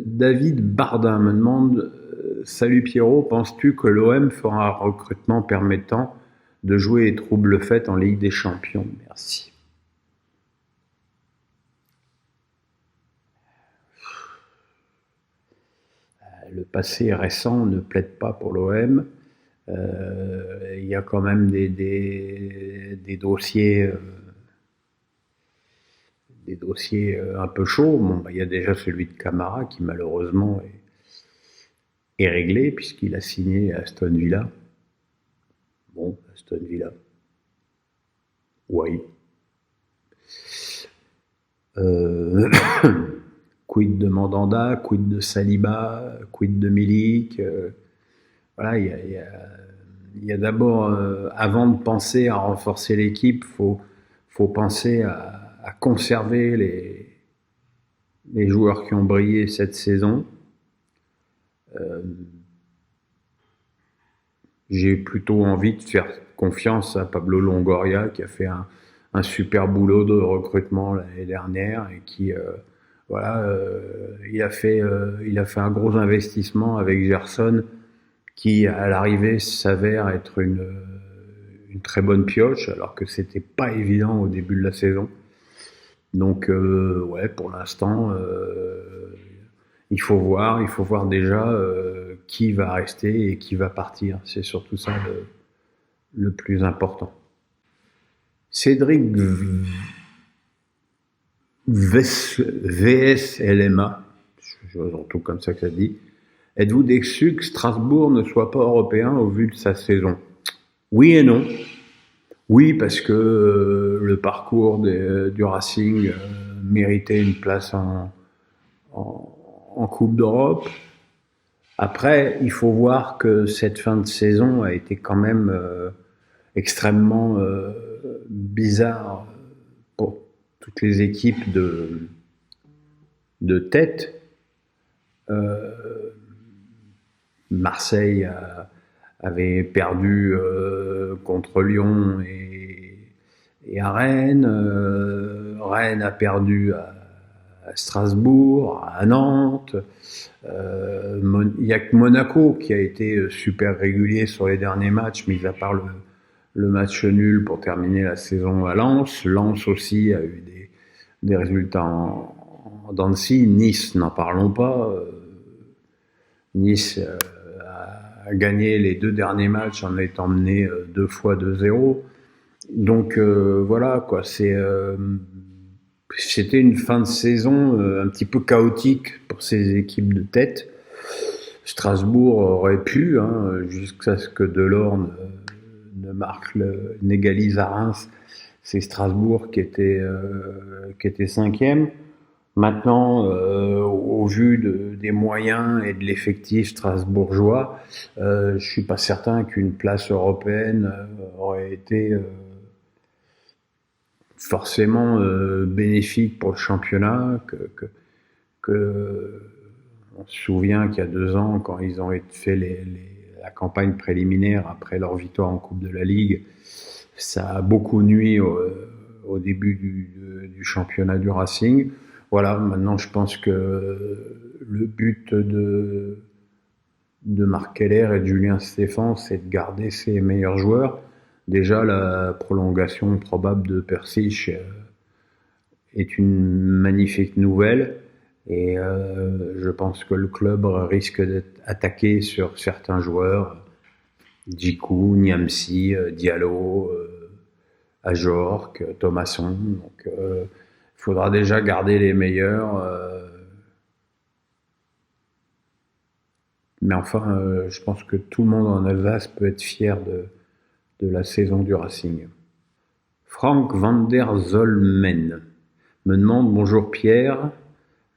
David Bardin me demande Salut Pierrot, penses-tu que l'OM fera un recrutement permettant de jouer les troubles faits en Ligue des Champions? Merci. Le passé récent ne plaide pas pour l'OM. Il y a quand même des dossiers un peu chauds. Bon, il y a déjà celui de Camara qui malheureusement est réglé puisqu'il a signé à Aston Villa. Bon, Aston Villa. Oui. Quid de Mandanda, quid de Saliba, quid de Milik. Voilà, il y a d'abord, avant de penser à renforcer l'équipe, faut penser à conserver les joueurs qui ont brillé cette saison. J'ai plutôt envie de faire confiance à Pablo Longoria qui a fait un super boulot de recrutement l'année dernière et qui il a fait un gros investissement avec Gerson qui à l'arrivée s'avère être une très bonne pioche alors que c'était pas évident au début de la saison. Donc pour l'instant il faut voir déjà qui va rester et qui va partir. C'est surtout ça le plus important. Cédric VSLMA, surtout comme ça que ça dit. Êtes-vous déçu que Strasbourg ne soit pas européen au vu de sa saison? Oui et non. Oui, parce que le parcours du Racing méritait une place en Coupe d'Europe. Après, il faut voir que cette fin de saison a été quand même extrêmement bizarre pour toutes les équipes de tête. Marseille avait perdu contre Lyon et à Rennes. Rennes a perdu à Strasbourg, à Nantes. Il n'y a que Monaco qui a été super régulier sur les derniers matchs, mis à part le match nul pour terminer la saison à Lens. Lens aussi a eu des résultats en dents de scie. Nice, n'en parlons pas. Nice a gagné les 2 derniers matchs en étant mené 2 fois 2-0. Donc voilà quoi, c'était une fin de saison un petit peu chaotique pour ces équipes de tête. Strasbourg aurait pu, jusqu'à ce que Delors n'égalise à Reims. C'est Strasbourg qui était 5e. Maintenant, au vu des moyens et de l'effectif strasbourgeois, je suis pas certain qu'une place européenne aurait été forcément bénéfique pour le championnat. On se souvient qu'il y a 2 ans, quand ils ont fait la campagne préliminaire après leur victoire en Coupe de la Ligue, ça a beaucoup nui au début du championnat du Racing. Voilà, maintenant je pense que le but de Marc Keller et de Julien Stéphan, c'est de garder ses meilleurs joueurs. Déjà, la prolongation probable de Persic est une magnifique nouvelle et je pense que le club risque d'être attaqué sur certains joueurs, Djikou, Niamsi, Diallo, Ajorc, Thomasson. Donc il faudra déjà garder les meilleurs. Mais enfin, je pense que tout le monde en Alsace peut être fier de la saison du Racing. Frank van der Zolmen me demande bonjour Pierre,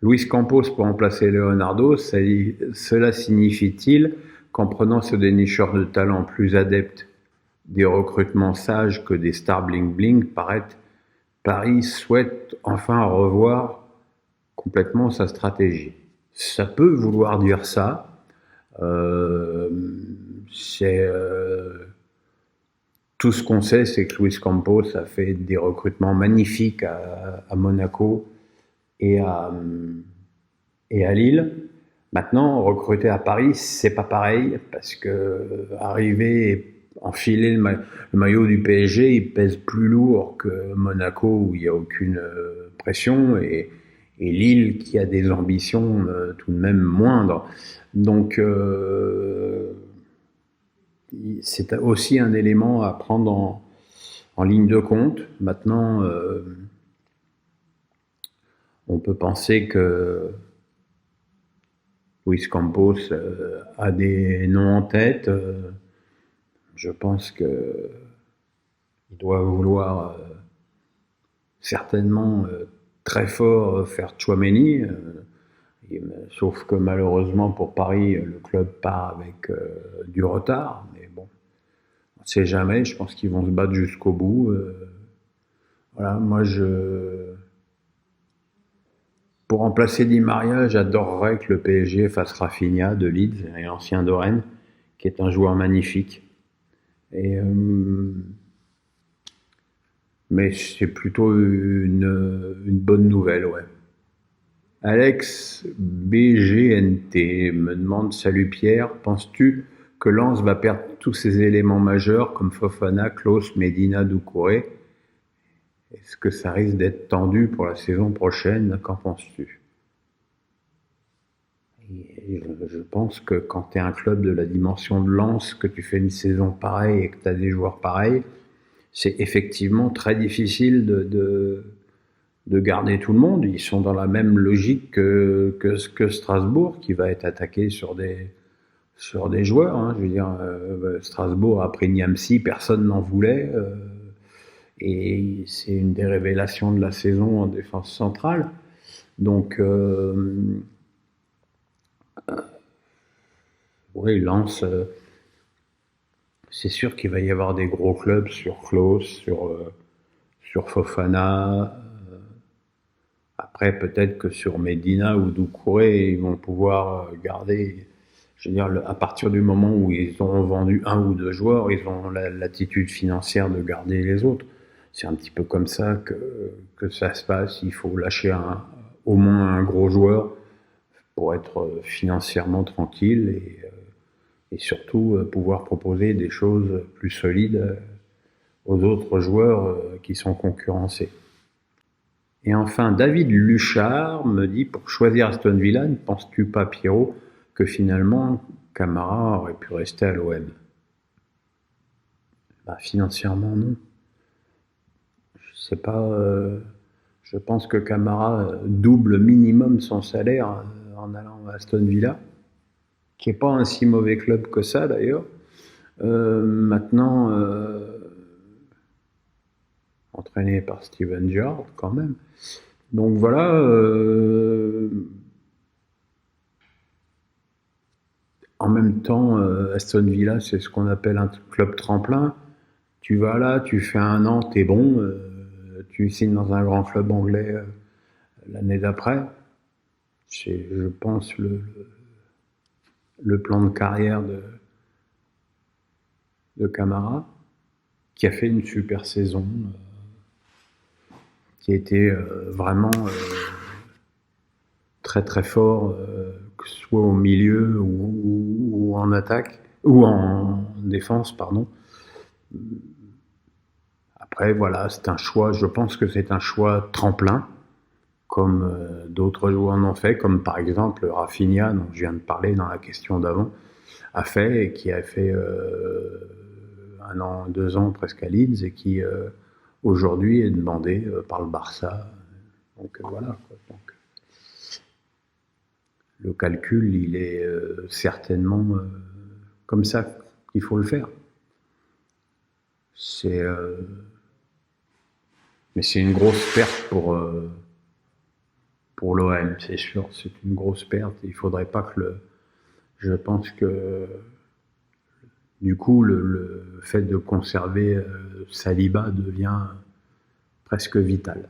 Luis Campos pour remplacer Leonardo, cela signifie-t-il qu'en prenant ce dénicheur de talent plus adepte des recrutements sages que des stars bling-bling, Paris souhaite enfin revoir complètement sa stratégie? Ça peut vouloir dire ça. Tout ce qu'on sait, c'est que Luis Campos a fait des recrutements magnifiques à Monaco et à Lille. Maintenant, recruter à Paris, c'est pas pareil, parce que arriver et enfiler le maillot du PSG, il pèse plus lourd que Monaco, où il n'y a aucune pression, et Lille, qui a des ambitions tout de même moindres. Donc, c'est aussi un élément à prendre en ligne de compte. Maintenant, on peut penser que Luis Campos a des noms en tête. Je pense qu'il doit vouloir certainement très fort faire Tchouaméni. Sauf que malheureusement pour Paris, le club part avec du retard. Mais bon, on ne sait jamais. Je pense qu'ils vont se battre jusqu'au bout. Voilà, moi pour remplacer Di Maria, j'adorerais que le PSG fasse Rafinha de Leeds, et l'ancien de Rennes, qui est un joueur magnifique. Et, mais c'est plutôt une bonne nouvelle, ouais. Alex BGNT me demande: Salut Pierre, penses-tu que Lens va perdre tous ses éléments majeurs comme Fofana, Klose, Medina, Doucouré? Est-ce que ça risque d'être tendu pour la saison prochaine? Qu'en penses-tu? Je pense que quand tu es un club de la dimension de Lens, que tu fais une saison pareille et que tu as des joueurs pareils, c'est effectivement très difficile de garder tout le monde. Ils sont dans la même logique que Strasbourg, qui va être attaqué sur des joueurs. Hein. Je veux dire, Strasbourg a pris Niamsi, personne n'en voulait. Et c'est une des révélations de la saison en défense centrale. Donc, oui, Lens, c'est sûr qu'il va y avoir des gros clubs sur Klose, sur Fofana. Après, peut-être que sur Medina ou Doucouré, ils vont pouvoir garder. Je veux dire, à partir du moment où ils ont vendu un ou deux joueurs, ils ont l'attitude financière de garder les autres. C'est un petit peu comme ça que ça se passe. Il faut lâcher au moins un gros joueur pour être financièrement tranquille et surtout pouvoir proposer des choses plus solides aux autres joueurs qui sont concurrencés. Et enfin, David Luchard me dit: pour choisir Aston Villa, ne penses-tu pas, Pierrot, que finalement Camara aurait pu rester à l'OM? Bah, financièrement, non. Je sais pas. Je pense que Camara double minimum son salaire en allant à Aston Villa, qui est pas un si mauvais club que ça d'ailleurs. Maintenant, entraîné par Steven Gerrard quand même. Donc voilà. En même temps, Aston Villa, c'est ce qu'on appelle un club tremplin. Tu vas là, tu fais un an, t'es bon, tu signes dans un grand club anglais l'année d'après. C'est, je pense, le plan de carrière de Camara, qui a fait une super saison, qui a été vraiment très très fort, que ce soit au milieu ou en attaque, ou en défense, pardon. Après, voilà, c'est un choix, je pense que c'est un choix tremplin, comme d'autres joueurs en ont fait, comme par exemple Rafinha, dont je viens de parler dans la question d'avant, a fait, et qui a fait 1 an, 2 ans presque à Leeds, et qui aujourd'hui est demandé par le Barça. Donc voilà. Donc, le calcul, il est certainement comme ça qu'il faut le faire. Mais c'est une grosse perte pour l'OM, c'est sûr. C'est une grosse perte. Il faudrait pas que je pense que du coup le fait de conserver Saliba devient presque vital.